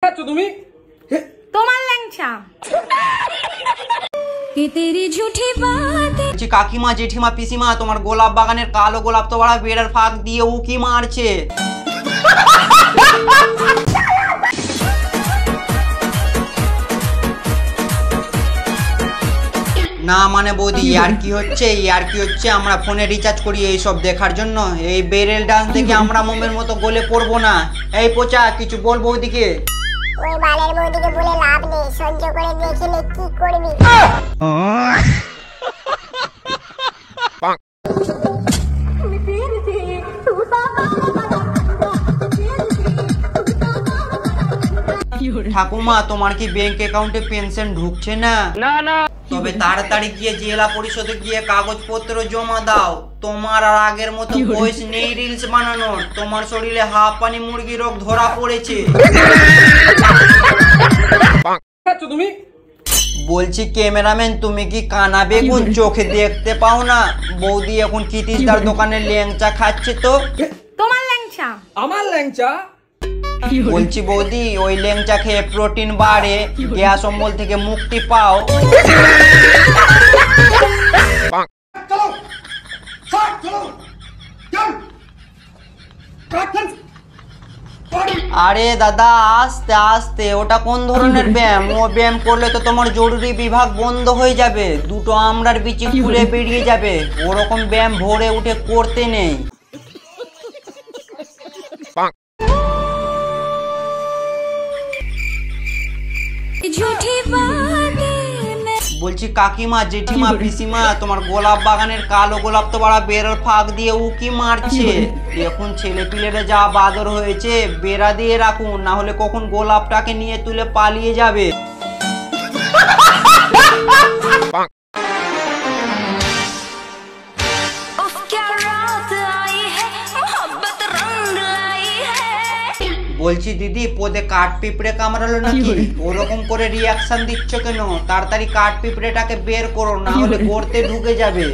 খাচ্ছ তুমি? তোমার ল্যাংচা। কাকিমা, জেঠিমা, পিসিমা, তোমার গোলাপ বাগানের কালো গোলাপ তো বাড়া বেড়ার ফাঁক দিয়ে উকি মারছে। না মানে বৌদি, আর কি হচ্ছে আমরা ফোনে রিচার্জ করি এইসব দেখার জন্য। এই বেরেল ডান্স দেখে আমরা মোমের মতো গলে পড়বো না। এই পোচা, কিছু বল বৌদিকে। ওই বালের বৌদিকে বলে লাভ নেই, সহ্য করে দেখলে কি করবি। ঠাকুমা, তোমার কি ব্যাংক অ্যাকাউন্টে পেনশন ঢুকছে না? না। তবে তাড়াতাড়ি গিয়ে জেলা পরিষদে গিয়ে কাগজপত্র জমা দাও। তোমার আর আগের মতো বয়স নেই রিলস বানানোর। তোমার শরীরে হাঁপানি মুরগি রোগ ধরা পড়েছে। তুমি বলছি ক্যামেরাম্যান, তুমি কি কানা বেগুন চোখে দেখতে পাও না? বৌদি এখন কিতিসদার দোকানে ল্যাংচা খাচ্ছে তো। তোমার ল্যাংচা। আমার ল্যাংচা? বলছি বৌদি, ওই ল্যাংচা খেয়ে প্রোটিন বাড়ে, গ্যাস অম্বল থেকে মুক্তি পাও। আরে দাদা, আস্তে আস্তে, ওটা কোন ধরনের ব্যায়াম? ও ব্যায়াম করলে তো তোমার জরুরি বিভাগ বন্ধ হয়ে যাবে, দুটো আমড়ার বিচি খুলে বেরিয়ে যাবে। ওরকম ব্যায়াম ভোরে উঠে করতে নেই। বলছি কাকিমা, জেঠিমা, পিসিমা, তোমার গোলাপ বাগানের কালো গোলাপ তো বাড়া বেড়ার ফাঁক দিয়ে উকি মারছে। এখন ছেলে পিলেরা যা বাদর হয়েছে, বেড়া দিয়ে রাখুন, না হলে কখন গোলাপটাকে নিয়ে তুলে পালিয়ে যাবে। বলছি দিদি, পদে কাঠ পিঁপড়ে কামড়ালো নাকি? ওরকম করে রিয়াকশন দিচ্ছ কেন? তাড়াতাড়ি কাঠ পিঁপড়েটাকে বের করো, না হলে গর্তে ঢুকে যাবে।